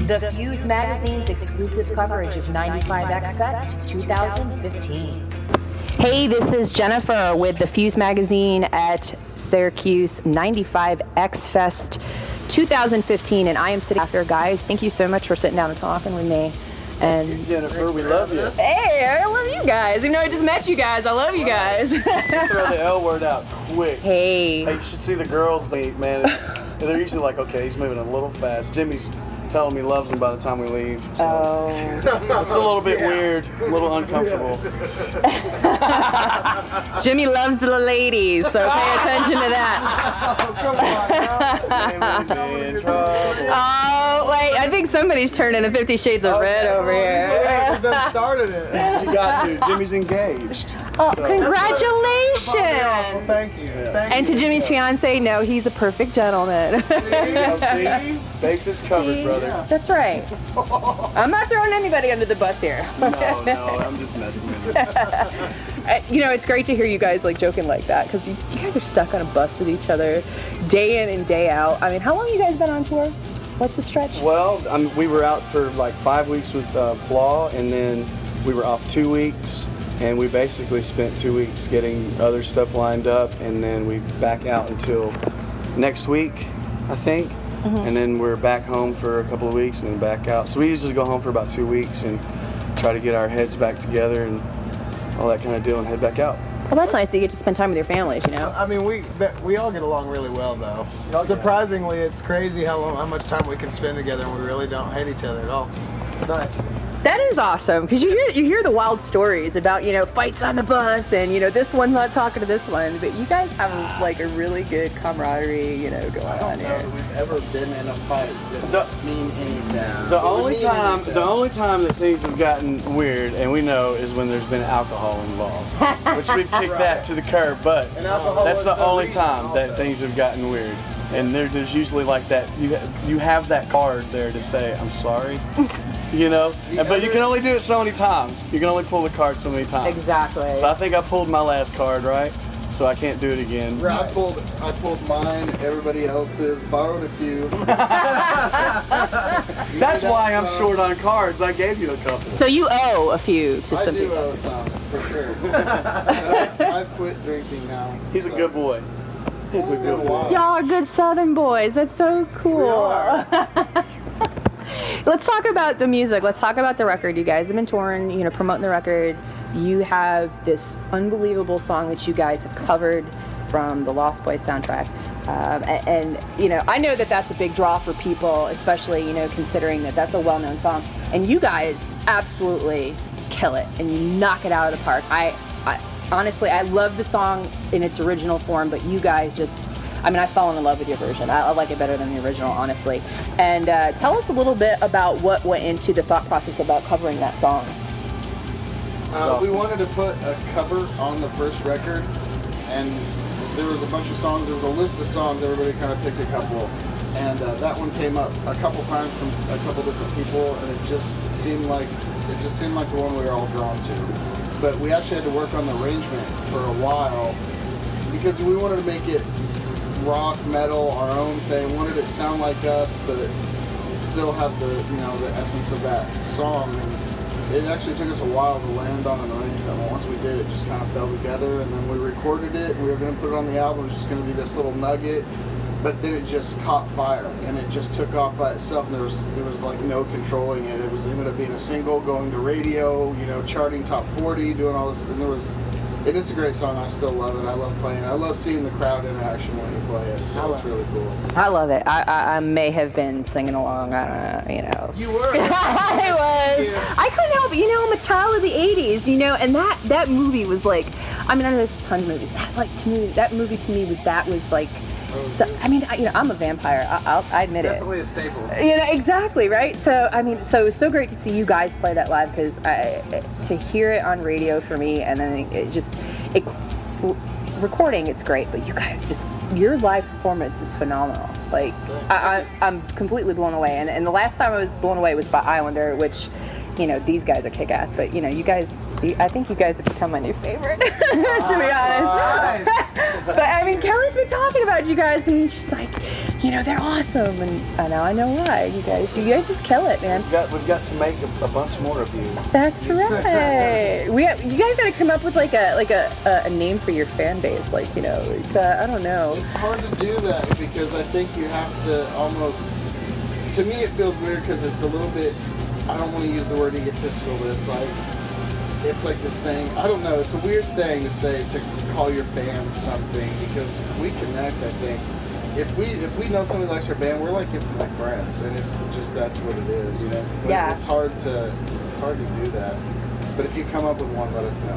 The Fuse Magazine's exclusive coverage of 95 Xfest 2015. Hey, this is Jennifer with the Fuse Magazine at Syracuse 95 Xfest 2015, and I am sitting after. Guys, thank you so much for sitting down and talking with me. And Jennifer, we love you. Hey, I love you guys. Even though I just met you guys, I love you guys. Throw the L word out quick. Hey. Hey, you should see the girls leave, man. They're usually like, okay, he's moving a little fast. Jimmy's telling me he loves him by the time we leave. So. Oh. It's a little bit weird, a little uncomfortable. Jimmy loves the ladies, so pay attention to that. Oh, wait, I think somebody's turning to 50 Shades of Red over here. Yeah, done started it. You got to. Jimmy's engaged. Oh, So. congratulations! Well, thank you. And to Jimmy's fiance, no, he's a perfect gentleman. See? Bases covered, brother. That's right. I'm not throwing anybody under the bus here. No, I'm just messing with you. You know, it's great to hear you guys like joking like that, because you guys are stuck on a bus with each other day in and day out. I mean, how long have you guys been on tour? What's the stretch? Well, we were out for like 5 weeks with Flaw, and then we were off 2 weeks, and we basically spent 2 weeks getting other stuff lined up, and then we back out until next week, I think. And then we're back home for a couple of weeks and then back out. So we usually go home for about 2 weeks and try to get our heads back together and all that kind of deal and head back out. Well, that's nice. You get to spend time with your families, you know. I mean, we all get along really well, though. Surprisingly, it's crazy how much time we can spend together, and we really don't hate each other at all. It's nice. That is awesome, because you hear the wild stories about, you know, fights on the bus, and, you know, this one's not talking to this one, but you guys have like a really good camaraderie, you know, going on here. I don't know that we've ever been in a fight that mean anything. The only time that things have gotten weird, and we know, is when there's been alcohol involved, which we've kicked that to the curb. But that's the only time that things have gotten weird. And there's usually like that. You have that card there to say I'm sorry. You know, but you can only do it so many times. You can only pull the card so many times. Exactly. So I think I pulled my last card, right? So I can't do it again. Right. I pulled mine, everybody else's, borrowed a few. That's why I'm short on cards. I gave you a couple. So you owe a few to some people. I do owe some, for sure. But I've quit drinking now. He's a good boy. He's a good boy. Y'all are good Southern boys. That's so cool. We are. Let's talk about the music. Let's talk about the record. You guys have been touring, you know, promoting the record. You have this unbelievable song that you guys have covered from the Lost Boys soundtrack. And, you know, I know that that's a big draw for people, especially, you know, considering that that's a well-known song. And you guys absolutely kill it, and you knock it out of the park. I honestly, I love the song in its original form, but you guys just... I mean, I've fallen in love with your version. I like it better than the original, honestly. And tell us a little bit about what went into the thought process about covering that song. We wanted to put a cover on the first record, and there was a bunch of songs. There was a list of songs. Everybody kind of picked a couple, and that one came up a couple times from a couple different people, and it just seemed like the one we were all drawn to. But we actually had to work on the arrangement for a while because we wanted to make it rock, metal, our own thing. Wanted it to sound like us, but it still have the, you know, the essence of that song. And it actually took us a while to land on an arrangement. But once we did, it just kind of fell together, and then we recorded it, and we were going to put it on the album. It was just going to be this little nugget, but then it just caught fire, and it just took off by itself, and there was like no controlling it. It ended up being a single, going to radio, you know, charting top 40, doing all this, and it's a great song. I still love it. I love playing it. I love seeing the crowd interaction when you play it. So it's really cool. I love it. I may have been singing along. You know. You were. I was. I couldn't help it. You know, I'm a child of the '80s. You know, and that movie was like. I mean, I know there's a ton of movies. That movie to me was like. So, I mean, you know, I'm a vampire. I admit It's definitely a staple. You know, exactly, right? So, I mean, so it was so great to see you guys play that live, because to hear it on radio for me, and then recording, it's great, but you guys your live performance is phenomenal. Like, I'm completely blown away. And the last time I was blown away was by Islander, which, you know, these guys are kick-ass, but, you know, I think you guys have become my new favorite, to be honest. But, I mean, Kelly's been talking about you guys, and she's like, they're awesome, and now I know why. You guys just kill it, man. We've got to make a bunch more of you. That's right. You guys gotta come up with like a name for your fan base, I don't know. It's hard to do that because I think you have to almost. To me, it feels weird because it's a little bit. I don't want to use the word egotistical, but it's like this thing. I don't know. It's a weird thing to say, to call your fans something, because we connect. I think if we know somebody likes our band, we're like instantly friends, and it's just that's what it is. But Yeah. It's hard to do that. But if you come up with one, let us know.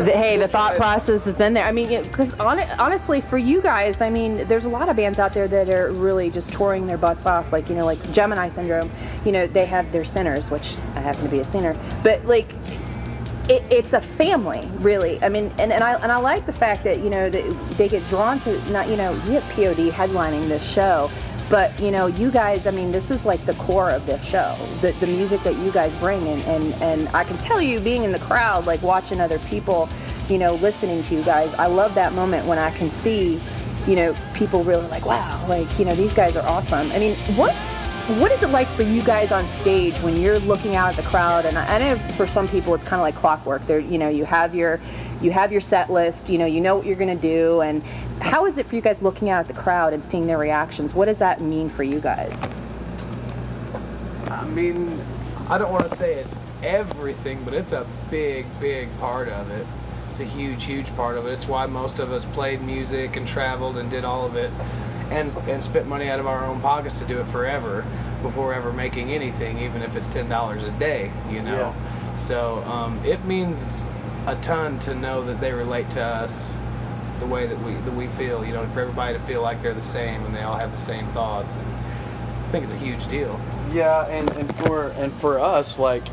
Hey, the thought process is in there. I mean, because honestly, for you guys, I mean, there's a lot of bands out there that are really just touring their butts off, like Gemini Syndrome. They have their sinners, which I happen to be a sinner, but it's a family, really. I mean, and I like the fact that that they get drawn to not we have POD headlining this show. But, you guys, I mean, this is like the core of the show, the music that you guys bring. And I can tell you, being in the crowd, like watching other people, listening to you guys, I love that moment when I can see, people really like, wow, these guys are awesome. I mean, what is it like for you guys on stage when you're looking out at the crowd? And I know for some people it's kind of like clockwork. There, you have your set list. You know what you're gonna do. And how is it for you guys looking out at the crowd and seeing their reactions? What does that mean for you guys? I mean, I don't want to say it's everything, but it's a big part of it. It's a huge part of it. It's why most of us played music and traveled and did all of it. And spent money out of our own pockets to do it forever before ever making anything, even if it's $10 a day, Yeah. So it means a ton to know that they relate to us the way that we feel, for everybody to feel like they're the same and they all have the same thoughts. And I think it's a huge deal. Yeah, and for us, like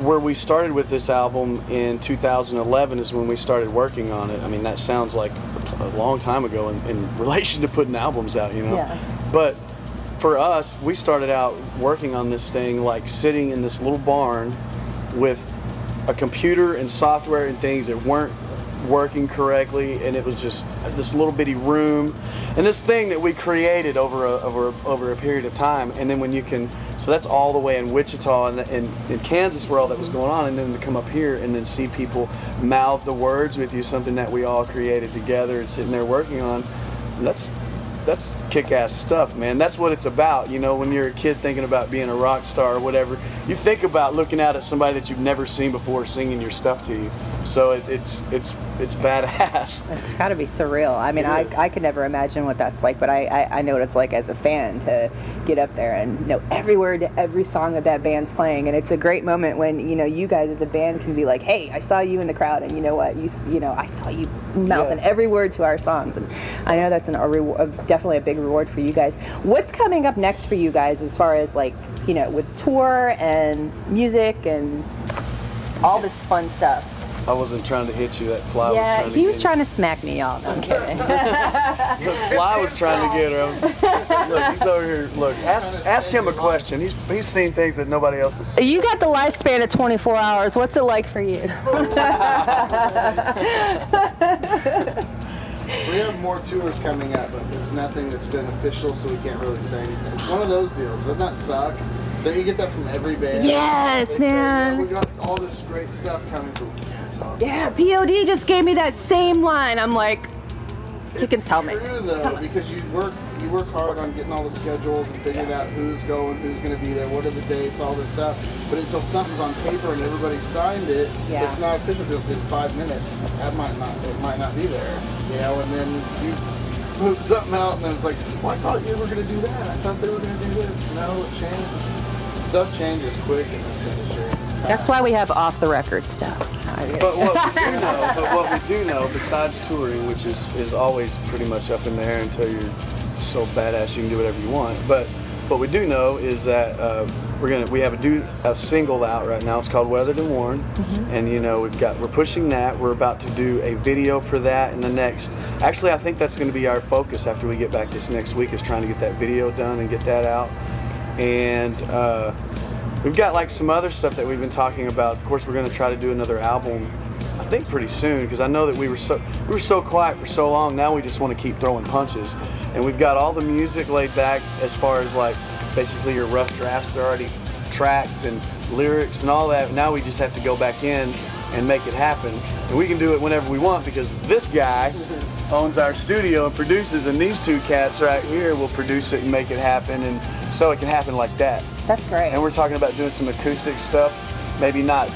where we started with this album in 2011 is when we started working on it. I mean, that sounds like a long time ago in relation to putting albums out, Yeah. But for us, we started out working on this thing like sitting in this little barn with a computer and software and things that weren't working correctly, and it was just this little bitty room and this thing that we created over a period of time. And then so that's all the way in Wichita and in Kansas where all that was going on, and then to come up here and then see people mouth the words with you, something that we all created together and sitting there working on. That's kick-ass stuff, man. That's what it's about. When you're a kid thinking about being a rock star or whatever, you think about looking out at somebody that you've never seen before singing your stuff to you. So it's badass. It's got to be surreal. I mean, I could never imagine what that's like, but I know what it's like as a fan to get up there and know every word to every song that band's playing. And it's a great moment when, you guys as a band can be like, hey, I saw you in the crowd, and you know what? I saw you mouthing every word to our songs. And I know that's definitely a big reward for you guys. What's coming up next for you guys as far as with tour and music and all this fun stuff? I wasn't trying to hit you. That fly was trying to he was trying to smack me, y'all. No, I'm kidding. The fly was trying to get her. Look, he's over here. Look, ask him a question. He's seen things that nobody else has seen. You got the lifespan of 24 hours. What's it like for you? We have more tours coming up, but there's nothing that's been official, so we can't really say anything. It's one of those deals. Doesn't that suck? Don't you get that from every band? Yes, They man. say, we got all this great stuff coming from. Yeah, POD just gave me that same line. I'm like, you can tell me. It's true though, because you work hard on getting all the schedules and figuring out who's going, who's going to be there, what are the dates, all this stuff. But until something's on paper and everybody signed it, it's not official. Just in 5 minutes, it might not be there, And then you put something out, and then it's like, well, I thought you were going to do that. I thought they were going to do this. No, it changed. Stuff changes quick in this industry. That's why we have off the record stuff. But what we do know, besides touring, which is always pretty much up in the air until you're so badass you can do whatever you want. But what we do know is that we have a single out right now. It's called Weathered and Worn, and we're pushing that. We're about to do a video for that in the next. Actually, I think that's going to be our focus after we get back this next week, is trying to get that video done and get that out. And we've got some other stuff that we've been talking about. Of course, we're going to try to do another album, I think pretty soon, because I know that we were so quiet for so long. Now we just want to keep throwing punches. and we've got all the music laid back as far as like basically your rough drafts. They're already tracked and lyrics and all that. Now we just have to go back in and make it happen, and we can do it whenever we want because this guy owns our studio and produces, and these two cats right here will produce it and make it happen, and so it can happen like that. That's great. And we're talking about doing some acoustic stuff, maybe not,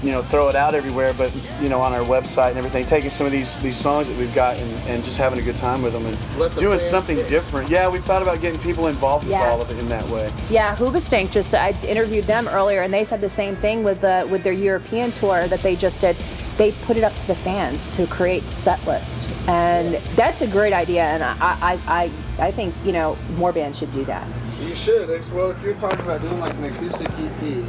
you know, throw it out everywhere, but, you know, on our website and everything, taking some of these songs that we've got and just having a good time with them and doing something different. Yeah, we've thought about getting people involved with all of it in that way. Yeah, Hoobastank, just I interviewed them earlier, and they said the same thing with their European tour that they just did. They put it up to the fans to create set list, and that's a great idea. And I think, you know, more bands should do that. You should. Well, if you're talking about doing like an acoustic EP,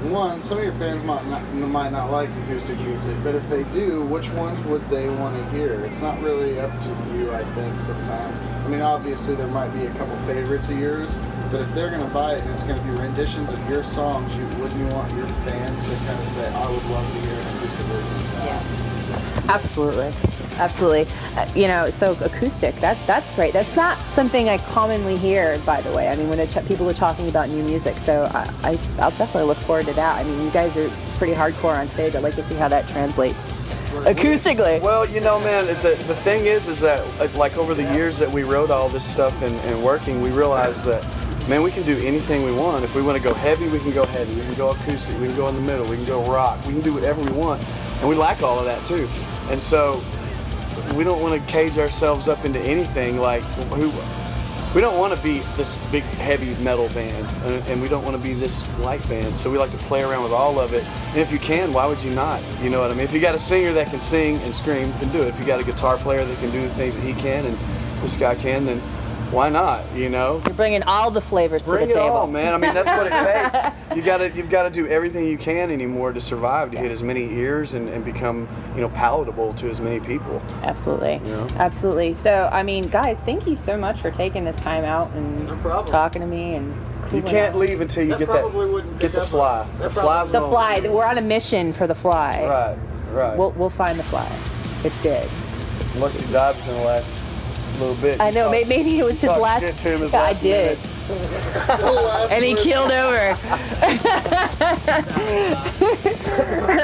one, some of your fans might not like acoustic music, but if they do, which ones would they want to hear? It's not really up to you, I think, sometimes. I mean, obviously there might be a couple favorites of yours, but if they're going to buy it and it's going to be renditions of your songs, wouldn't you want your fans to kind of say, I would love to hear an acoustic version of that? Yeah. Absolutely. Absolutely. You know, so acoustic, that's great. That's not something I commonly hear, by the way. I mean, when people are talking about new music, so I'll definitely look forward to that. I mean, you guys are pretty hardcore on stage. I'd like to see how that translates acoustically. Well, you know, man, the thing is that, like, over the years that we wrote all this stuff and working, we realized that, man, we can do anything we want. If we want to go heavy, we can go heavy. We can go acoustic. We can go in the middle. We can go rock. We can do whatever we want. And we like all of that, too. And so we don't want to cage ourselves up into anything. Like, we don't want to be this big, heavy metal band. And we don't want to be this light band. So we like to play around with all of it. And if you can, why would you not? You know what I mean? If you got a singer that can sing and scream, you can do it. If you got a guitar player that can do the things that he can and this guy can, then why not, you know? You're bringing all the flavors to the table. Bring it all, man. I mean, that's what it takes. You've got to do everything you can anymore to survive, to hit as many ears and become, you know, palatable to as many people. Absolutely. You know? Absolutely. So, I mean, guys, thank you so much for taking this time out and talking to me and You can't leave until you get the fly. The fly's the fly. We're on a mission for the fly. Right. We'll find the fly. It's dead. Unless he died within the last little bit. I know, maybe it was his last. Shit to him his last I did. And he keeled over.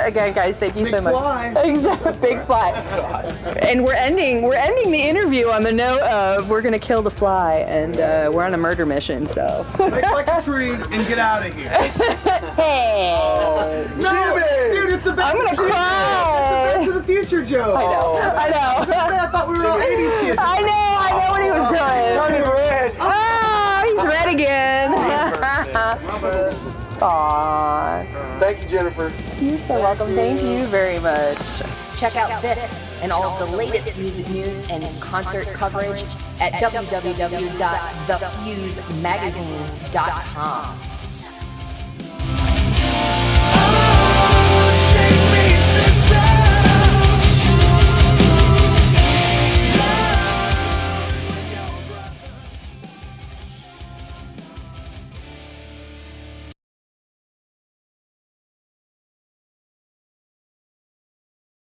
Again, guys, thank you so much. Exactly, big fly. And we're ending the interview on the note of we're gonna kill the fly, and we're on a murder mission. So make like a tree and get out of here. Hey. No, dude, it's a Back I'm gonna to the cry. Back to the Future joke. I know. I thought we were all 80s kids. I know what he was doing. He's turning red. Oh, he's red again. Aww. Thank you, Jennifer. You're so welcome. Thank you very much. Check out this and all of the latest music news and concert coverage at www.thefusemagazine.com.